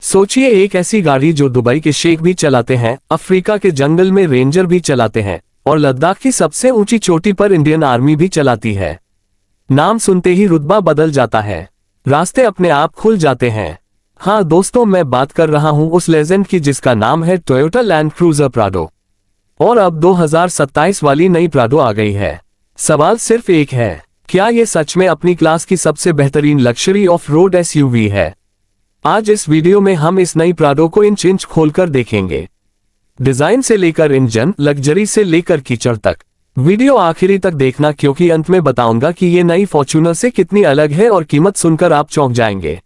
सोचिए एक ऐसी गाड़ी जो दुबई के शेख भी चलाते हैं, अफ्रीका के जंगल में रेंजर भी चलाते हैं और लद्दाख की सबसे ऊंची चोटी पर इंडियन आर्मी भी चलाती है। नाम सुनते ही रुतबा बदल जाता है, रास्ते अपने आप खुल जाते हैं। हाँ दोस्तों, मैं बात कर रहा हूं उस लेजेंड की जिसका नाम है टोयोटा लैंड क्रूजर प्राडो। और अब 2027 वाली नई प्राडो आ गई है। सवाल सिर्फ एक है, क्या ये सच में अपनी क्लास की सबसे बेहतरीन लग्जरी ऑफ रोड एसयूवी है? आज इस वीडियो में हम इस नई प्राडो को इंच इंच खोलकर देखेंगे, डिजाइन से लेकर इंजन, लग्जरी से लेकर कीचड़ तक। वीडियो आखिरी तक देखना क्योंकि अंत में बताऊंगा कि ये नई फॉर्च्यूनर से कितनी अलग है और कीमत सुनकर आप चौंक जाएंगे।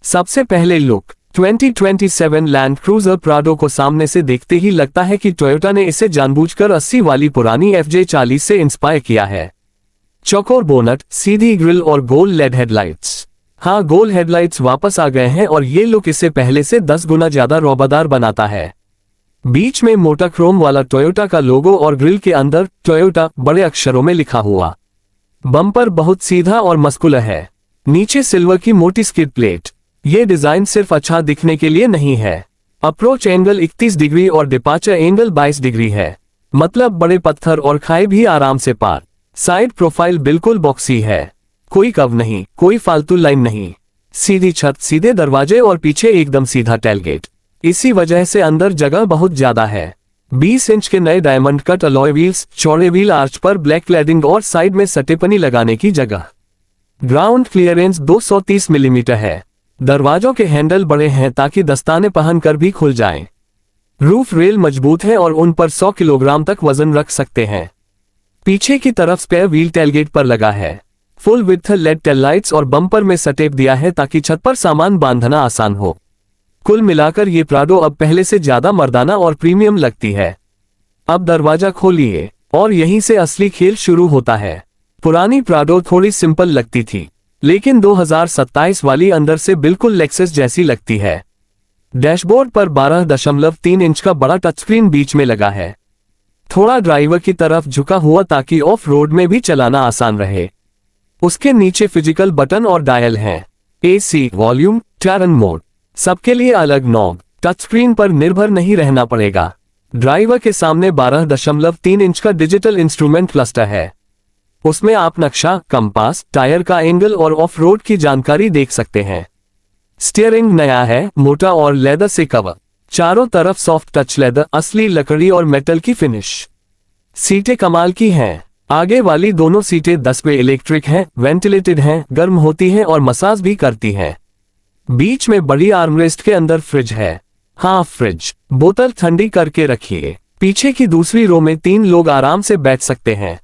सबसे पहले लुक। 2027 लैंड क्रूजर प्राडो को सामने से देखते ही लगता है कि टोयोटा ने इसे जानबूझकर 80 वाली पुरानी FJ40 से इंस्पायर किया है। चौकोर बोनट, सीधी ग्रिल और गोल लेड हेडलाइट्स। हाँ, गोल हेडलाइट्स वापस आ गए हैं और ये लुक इससे पहले से 10 गुना ज्यादा रौबादार बनाता है। बीच में मोटा क्रोम वाला टोयोटा का लोगो और ग्रिल के अंदर टोयोटा बड़े अक्षरों में लिखा हुआ। बम्पर बहुत सीधा और मस्कुलर है। नीचे सिल्वर की मोटी स्किड प्लेट। ये डिजाइन सिर्फ अच्छा दिखने के लिए नहीं है। अप्रोच एंगल 31 डिग्री और डिपार्चर एंगल 22 डिग्री है, मतलब बड़े पत्थर और खाई भी आराम से पार। साइड प्रोफाइल बिल्कुल बॉक्सी है, कोई कर्व नहीं, कोई फालतू लाइन नहीं। सीधी छत, सीधे दरवाजे और पीछे एकदम सीधा टेलगेट। इसी वजह से अंदर जगह बहुत ज्यादा है। 20 इंच के नए डायमंड कट अलॉय व्हील्स, चौड़े व्हील आर्च पर ब्लैक क्लैडिंग और साइड में सटेपनी लगाने की जगह। ग्राउंड क्लियरेंस 230 मिलीमीटर है। दरवाजों के हैंडल बड़े हैं ताकि दस्ताने पहनकर भी खुल जाएं। रूफ रेल मजबूत है और उन पर 100 किलोग्राम तक वजन रख सकते हैं। पीछे की तरफ स्पेयर व्हील टेलगेट पर लगा है। Full width lead tail lights और बम्पर में सटेप दिया है ताकि छत पर सामान बांधना आसान हो। कुल मिलाकर ये प्राडो अब पहले से ज्यादा मर्दाना और प्रीमियम लगती है। अब दरवाजा खोलिए और यहीं से असली खेल शुरू होता है। पुरानी प्राडो थोड़ी सिंपल लगती थी, लेकिन 2027 वाली अंदर से बिल्कुल लेक्सस जैसी लगती है। डैशबोर्ड पर 12.3 इंच का बड़ा टच स्क्रीन बीच में लगा है, थोड़ा ड्राइवर की तरफ झुका हुआ ताकि ऑफ रोड में भी चलाना आसान रहे। उसके नीचे फिजिकल बटन और डायल हैं। AC, वॉल्यूम, टर्न मोड, सबके लिए अलग नॉब। टच स्क्रीन पर निर्भर नहीं रहना पड़ेगा। ड्राइवर के सामने 12.3 इंच का डिजिटल इंस्ट्रूमेंट क्लस्टर है। उसमें आप नक्शा, कंपास, टायर का एंगल और ऑफ रोड की जानकारी देख सकते हैं। स्टीयरिंग नया है, मोटा और लेदर से कवर। चारों तरफ सॉफ्ट टच लेदर, असली लकड़ी और मेटल की फिनिश। सीटें कमाल की हैं। आगे वाली दोनों सीटें 10 पे इलेक्ट्रिक हैं, वेंटिलेटेड हैं, गर्म होती हैं और मसाज भी करती हैं। बीच में बड़ी आर्मरेस्ट के अंदर फ्रिज है। हाँ, फ्रिज। बोतल ठंडी करके रखिए। पीछे की दूसरी रो में 3 लोग आराम से बैठ सकते हैं।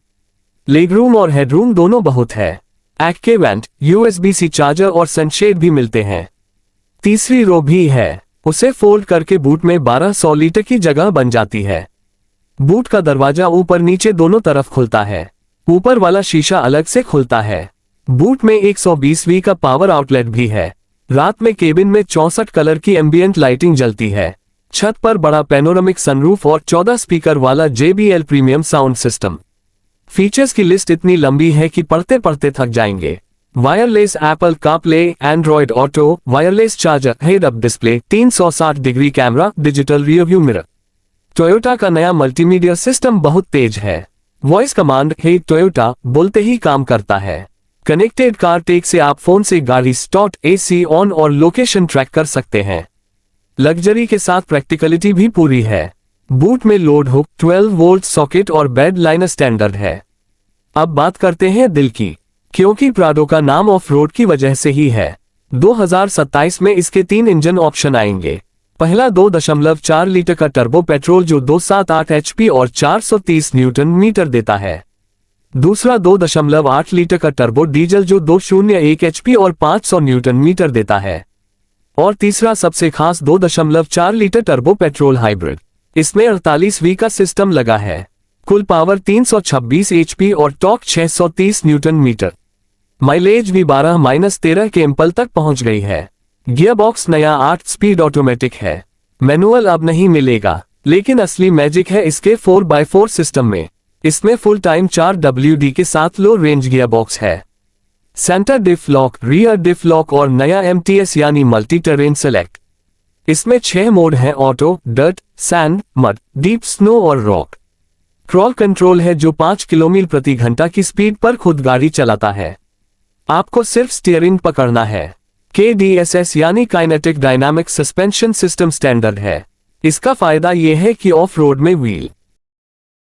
लेगरूम और हेडरूम दोनों बहुत है। एक्के वेंट, USB-C चार्जर और सनशेड भी मिलते हैं। तीसरी रो भी है, उसे फोल्ड करके बूट में 1200 लीटर की जगह बन जाती है। बूट का दरवाजा ऊपर नीचे दोनों तरफ खुलता है। ऊपर वाला शीशा अलग से खुलता है। बूट में 120V का पावर आउटलेट भी है। रात में केबिन में 64 कलर की एम्बियंट लाइटिंग जलती है। छत पर बड़ा पैनोरामिक सनरूफ और 14 स्पीकर वाला JBL premium sound system. Features की लिस्ट इतनी लंबी है कि पढ़ते पढ़ते थक जाएंगे। Wireless Apple CarPlay, Android auto, wireless charger, head up display, 360 degree camera, digital rearview mirror. Toyota का नया मल्टीमीडिया सिस्टम बहुत तेज है। वॉइस कमांड हे टोयोटा बोलते ही काम करता है। कनेक्टेड कार टेक से आप फोन से गाड़ी स्टार्ट, AC ऑन और लोकेशन ट्रैक कर सकते हैं। लग्जरी के साथ प्रैक्टिकलिटी भी पूरी है। बूट में लोड हुक, 12 वोल्ट सॉकेट और बेड लाइनर स्टैंडर्ड है। अब बात करते हैं दिल की, क्योंकि प्राडो का नाम ऑफ रोड की वजह से ही है। 2027 में इसके 3 इंजन ऑप्शन आएंगे। पहला 2.4 लीटर का टर्बो पेट्रोल जो 278 HP और 430 न्यूटन मीटर देता है। दूसरा 2.8 लीटर का टर्बो डीजल जो 201 HP और 500 न्यूटन मीटर देता है। और तीसरा सबसे खास 2.4 लीटर टर्बो पेट्रोल हाइब्रिड। इसमें 48V का सिस्टम लगा है। कुल पावर 326 HP और टॉर्क 630 न्यूटन मीटर। माइलेज भी 12-13 kmph तक पहुंच गई है। गियरबॉक्स नया 8 स्पीड ऑटोमेटिक है। मैनुअल अब नहीं मिलेगा, लेकिन असली मैजिक है इसके 4x4 सिस्टम में। इसमें फुल टाइम 4WD के साथ लो रेंज गियरबॉक्स है। सेंटर डिफ लॉक, रियर डिफ लॉक और नया MTS यानी मल्टी टेरेन सेलेक्ट। इसमें 6 मोड हैं: auto, dirt, sand, mud, deep snow और रॉक। क्रॉल कंट्रोल है जो 5 किलोमीटर प्रति घंटा की स्पीड पर खुद गाड़ी चलाता है। आपको सिर्फ स्टीयरिंग पकड़ना है। KDSS यानी kinetic dynamic suspension system standard है। इसका फायदा यह है कि ऑफ रोड में व्हील